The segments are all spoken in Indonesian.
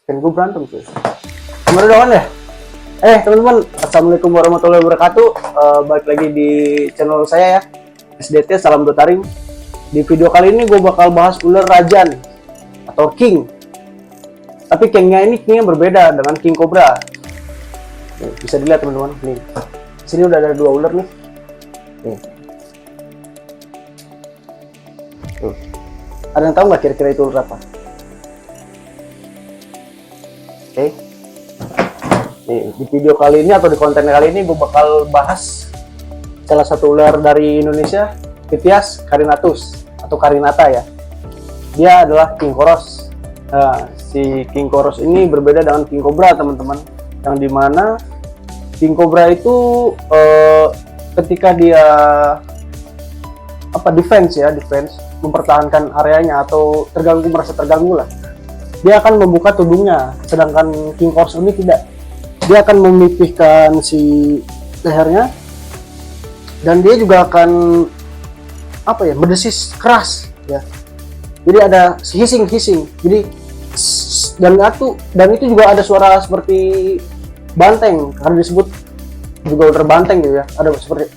Kan gue berantem tuh. Nomor doang ya. Teman-teman, assalamualaikum warahmatullahi wabarakatuh. Balik lagi di channel saya ya, SDT Salam Dotarim. Di video kali ini gue bakal bahas ular rajan atau king. Tapi kingnya berbeda dengan king cobra. Nih, bisa dilihat teman-teman. Nih, sini udah ada 2 ular nih. Nih. Tuh. Ada yang tahu nggak kira-kira itu ular apa? Oke. Nih, di video kali ini atau di konten kali ini gue bakal bahas salah satu ular dari Indonesia, Pithias carinatus atau carinata ya. Dia adalah king koros. Nah, si king koros ini berbeda dengan king cobra teman-teman, yang dimana king cobra itu ketika dia defense, mempertahankan areanya atau merasa terganggu lah, dia akan membuka tudungnya. Sedangkan king koros ini tidak, dia akan memipihkan si lehernya dan dia juga akan berdesis keras ya. Jadi ada hissing, jadi dan itu juga ada suara seperti banteng, karena disebut juga ular banteng gitu ya. Ada seperti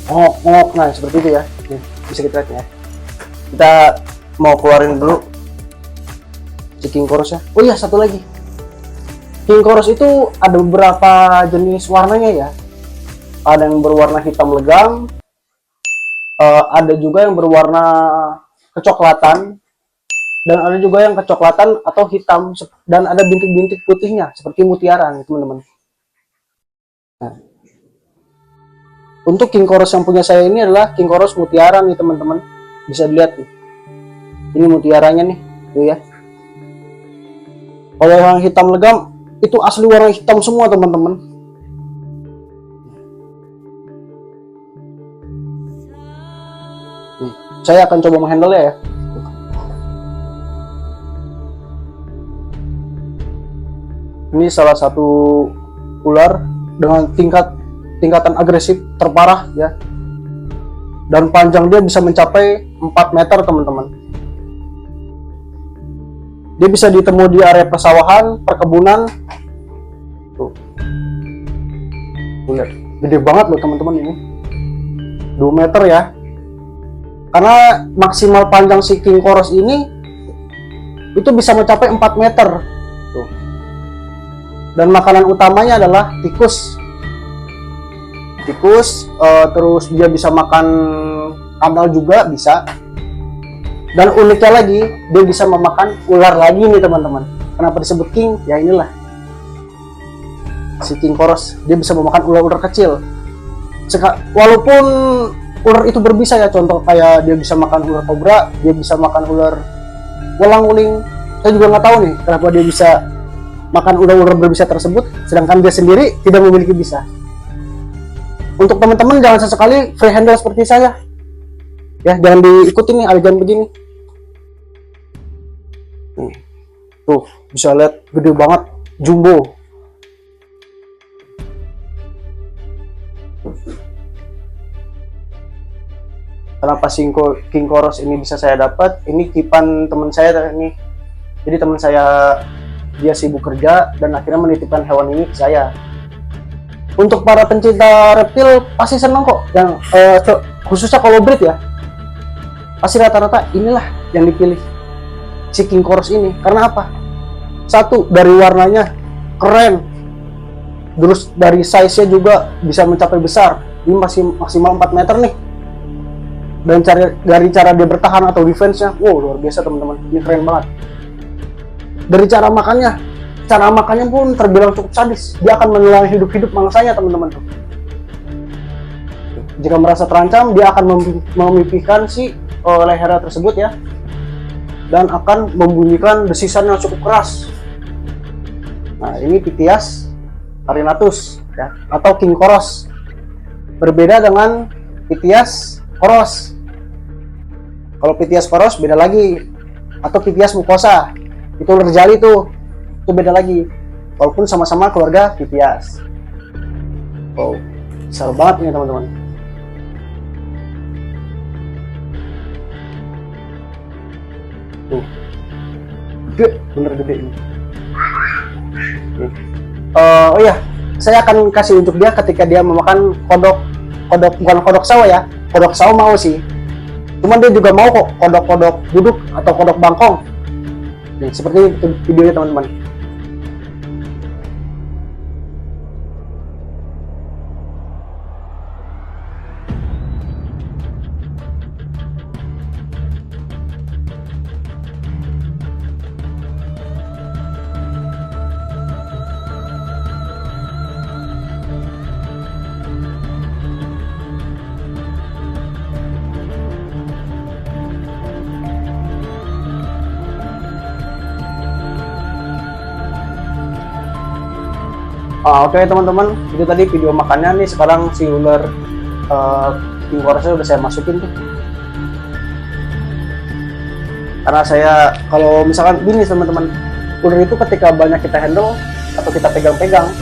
ngok, nah seperti itu ya. Nih, bisa kita lihat ya. Kita mau keluarin dulu si king koros ya. Oh iya, satu lagi, king koros itu ada beberapa jenis warnanya ya. Ada yang berwarna hitam legam, ada juga yang berwarna kecoklatan, dan ada juga yang kecoklatan atau hitam dan ada bintik-bintik putihnya seperti mutiara nih teman-teman. Nah, untuk king koros yang punya saya ini adalah king koros mutiara nih teman-teman. Bisa dilihat nih, ini mutiaranya nih, tuh ya. Kalau yang hitam legam itu asli warna hitam semua teman-teman. Saya akan coba menghandle ya. Ini salah satu ular dengan tingkatan agresif terparah ya. Dan panjang dia bisa mencapai 4 meter teman-teman. Dia bisa ditemui di area persawahan, perkebunan. Tuh. Lihat, gede banget loh teman-teman ini. 2 meter ya. Karena maksimal panjang si king koros ini itu bisa mencapai 4 meter. Tuh. Dan makanan utamanya adalah tikus. Terus dia bisa makan kadal juga bisa. Dan uniknya lagi, dia bisa memakan ular lagi nih teman-teman. Kenapa disebut king? Ya inilah, si king koros, dia bisa memakan ular-ular kecil. Walaupun ular itu berbisa ya, contoh kayak dia bisa makan ular kobra, dia bisa makan ular welang-uling. Saya juga nggak tahu nih kenapa dia bisa makan ular-ular berbisa tersebut, sedangkan dia sendiri tidak memiliki bisa. Untuk teman-teman jangan sesekali free handle seperti saya ya, jangan diikuti nih adegan begini. Tuh, bisa lihat gede banget, jumbo. Kenapa king koros ini bisa saya dapat? Ini kipan teman saya nih. Jadi teman saya dia sibuk kerja dan akhirnya menitipkan hewan ini ke saya. Untuk para pencinta reptil pasti senang kok, yang khususnya kalau breed ya, pasti rata-rata inilah yang dipilih, si king koros ini. Karena apa? Satu, dari warnanya keren, terus dari size-nya juga bisa mencapai besar. Ini masih maksimal 4 meter nih. Dan dari cara dia bertahan atau defense-nya, wow, luar biasa teman-teman. Ini keren banget. Dari cara makannya pun terbilang cukup sadis. Dia akan menelan hidup-hidup mangsanya teman-teman. Jika merasa terancam, dia akan memipihkan si lehernya tersebut ya, dan akan membunyikan desisan yang cukup keras. Nah, ini Pithias carinatus ya, atau king koros. Berbeda dengan Pithias koros. Kalau Pithias koros beda lagi, atau Pithias mucosa, itu ular jali tuh, itu beda lagi. Walaupun sama-sama keluarga Pithias. Wow, seru banget nih teman-teman. Tuh, gede, bener gede ini. Oh iya, saya akan kasih untuk dia ketika dia memakan bukan kodok sawah ya, kodok sawah mau sih, cuman dia juga mau kok kodok duduk atau kodok bangkong. Nih, seperti ini videonya teman-teman. Oke teman-teman, itu tadi video makannya nih. Sekarang si ular king chorusnya udah saya masukin tuh. Karena saya, kalau misalkan gini teman-teman, ular itu ketika banyak kita handle atau kita pegang-pegang,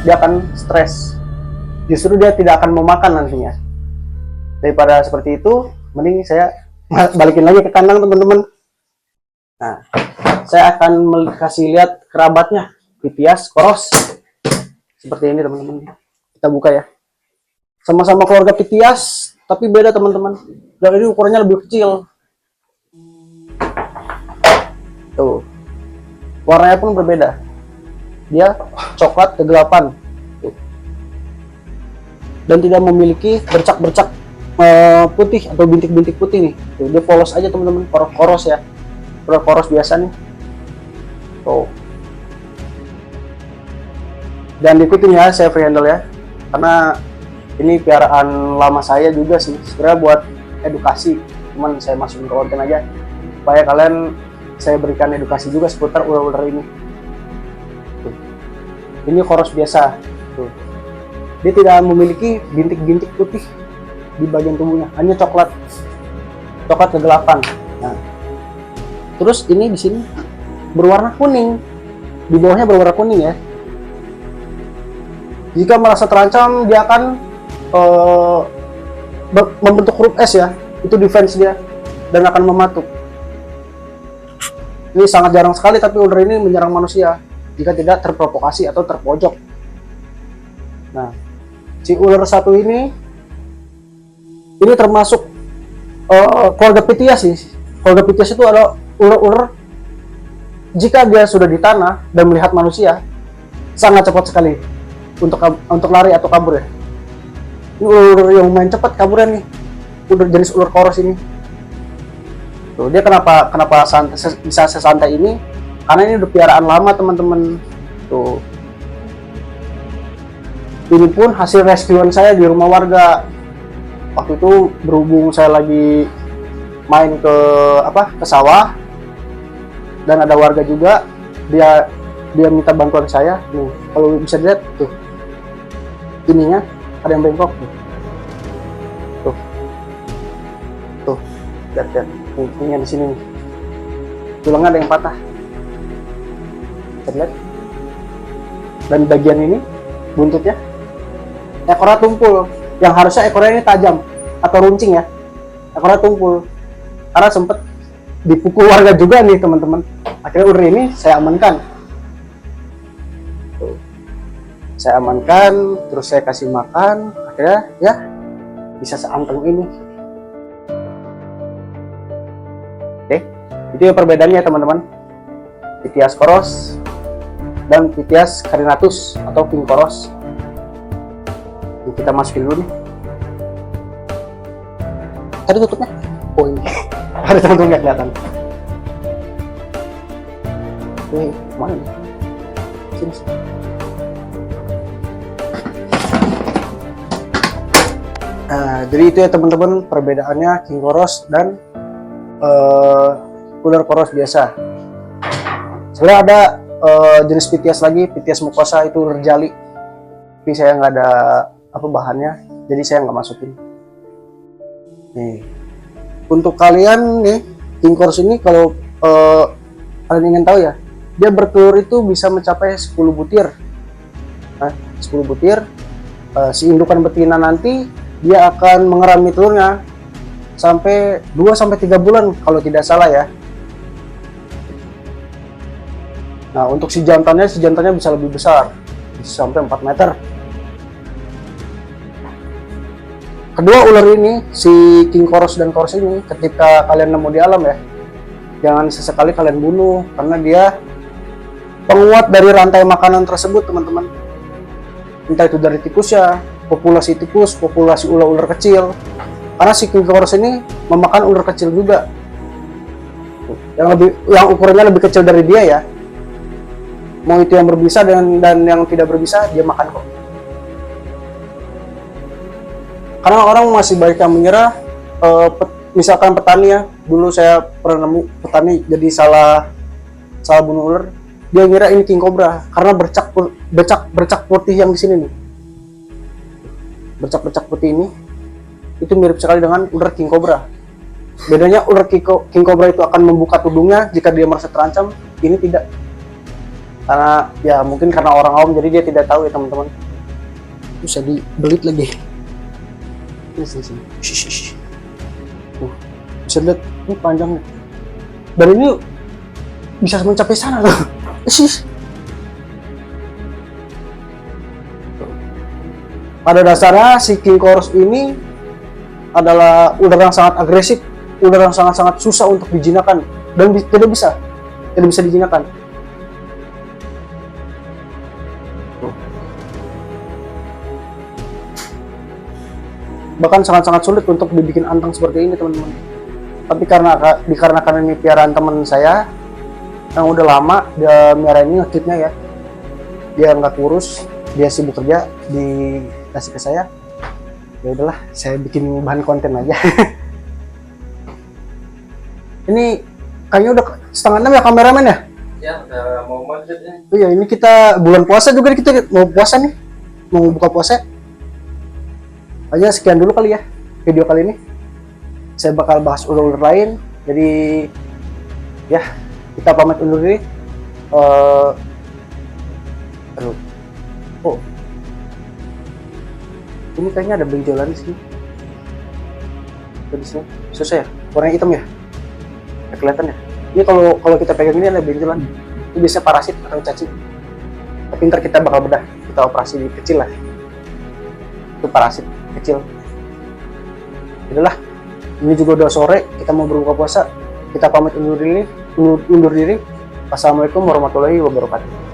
dia akan stres. Justru dia tidak akan memakan nantinya. Daripada seperti itu, mending saya balikin lagi ke kandang teman-teman. Nah, saya akan kasih lihat kerabatnya, Pythias coros. Seperti ini teman-teman, kita buka ya. Sama-sama keluarga Pythias, tapi beda teman-teman. Dan ini ukurannya lebih kecil. Tuh, warnanya pun berbeda. Dia coklat kegelapan. Tuh. Dan tidak memiliki bercak-bercak putih atau bintik-bintik putih nih. Tuh, dia polos aja teman-teman, koros ya. Koros biasa nih. Tuh. Dan ikutin ya, saya free handle ya, karena ini piaraan lama saya juga sih, sebenarnya buat edukasi, cuman saya masukin ke konten aja supaya kalian, saya berikan edukasi juga seputar ular-ular ini. Tuh. Ini coros biasa. Tuh. Dia tidak memiliki bintik-bintik putih di bagian tubuhnya, hanya coklat kegelapan. Nah, terus ini di sini berwarna kuning, di bawahnya berwarna kuning ya. Jika merasa terancam, dia akan membentuk huruf S ya, itu defense dia, dan akan mematuk. Ini sangat jarang sekali, tapi ular ini menyerang manusia jika tidak terprovokasi atau terpojok. Nah, si ular satu ini termasuk keluarga Pythias sih. Keluarga Pythias itu adalah ular-ular, jika dia sudah di tanah dan melihat manusia, sangat cepat sekali untuk lari atau kabur ya. Ini ular yang main cepat kaburnya nih, udah jenis ular coros ini. Tuh, dia kenapa bisa sesantai ini, karena ini udah piaraan lama teman-teman. Tuh, ini pun hasil rescuean saya di rumah warga. Waktu itu berhubung saya lagi main ke sawah, dan ada warga juga, dia minta bantuan saya. Nih, kalau bisa dilihat tuh, ininya ada yang bengkok tuh, lihat ini yang di sini nih, tulangnya ada yang patah, lihat. Dan bagian ini buntutnya, ekornya tumpul, yang harusnya ekornya ini tajam atau runcing ya, ekornya tumpul karena sempet dipukul warga juga nih teman-teman. Akhirnya ular ini saya amankan. Saya amankan, terus saya kasih makan, akhirnya ya bisa seanteng ini. Oke, itu ya perbedaannya teman-teman, Pythias coros dan Pythias carinatus atau king chorus. Ini kita masukin dulu nih. Tadi tutupnya, oh ini ada teman-teman nggak kelihatan. Oke, mana nih? Sini. Nah, jadi itu ya teman-teman perbedaannya king chorus dan ular coros biasa. Sebenarnya ada jenis Pythias lagi, Pythias mucosa, itu ular jali, tapi saya nggak ada bahannya, jadi saya nggak masukin. Nih, untuk kalian nih, king chorus ini kalau kalian ingin tahu ya, dia bertelur itu bisa mencapai 10 butir. Nah, 10 butir. Si indukan betina nanti dia akan mengerami telurnya sampai 2-3 bulan kalau tidak salah ya. Nah, untuk si jantannya bisa lebih besar, bisa sampai 4 meter. Kedua ular ini, si king koros dan koros ini, ketika kalian nemu di alam ya, jangan sesekali kalian bunuh, karena dia penguat dari rantai makanan tersebut, teman-teman. Entah itu dari tikus ya, populasi tikus, populasi ular-ular kecil. Karena si king koros ini memakan ular kecil juga, yang ukurannya lebih kecil dari dia ya. Mau itu yang berbisa dan yang tidak berbisa, dia makan kok. Karena orang masih banyak yang menyerah, misalkan petani ya, dulu saya pernah nemu petani jadi salah bunuh ular, dia ngira ini king cobra karena bercak putih yang di sini nih, bercak putih ini itu mirip sekali dengan ular king cobra. Bedanya ular king cobra itu akan membuka tudungnya jika dia merasa terancam, ini tidak. Karena ya mungkin karena orang awam jadi dia tidak tahu ya teman-teman. Bisa dibelit lagi. Sini. Bisa lihat ini panjangnya. Dan ini bisa mencapai sana loh. Pada dasarnya si king koros ini adalah ular yang sangat agresif, ular yang sangat susah untuk dijinakkan dan tidak bisa dijinakkan. Bahkan sangat sulit untuk dibikin antang seperti ini, teman-teman. Tapi dikarenakan ini piaraan teman saya yang udah lama, dia miara ini ngekipnya ya, dia nggak kurus, dia sibuk kerja, dikasih ke saya. Ya udahlah, saya bikin bahan konten aja. Ini kayaknya udah 5:30 ya kameramen ya? Ya, udah mau maghrib ya. Oh iya, ini kita bulan puasa juga, kita mau puasa nih, mau buka puasa. Hanya sekian dulu kali ya video kali ini. Saya bakal bahas ular-ular lain. Jadi ya, kita pamit undur diri. Aduh. Oh. Ini kayaknya ada benjolan di sini. Di sini. Susah ya? Warna hitam ya? Nggak kelihatan ya? Ini kalau kita pegang ini ada benjolan. Ini biasanya parasit atau cacing. Tapi ntar kita bakal bedah. Kita operasi kecil lah. Itu parasit kecil. Itulah, ini juga udah sore, kita mau berbuka puasa. Kita pamit undur diri. Assalamualaikum warahmatullahi wabarakatuh.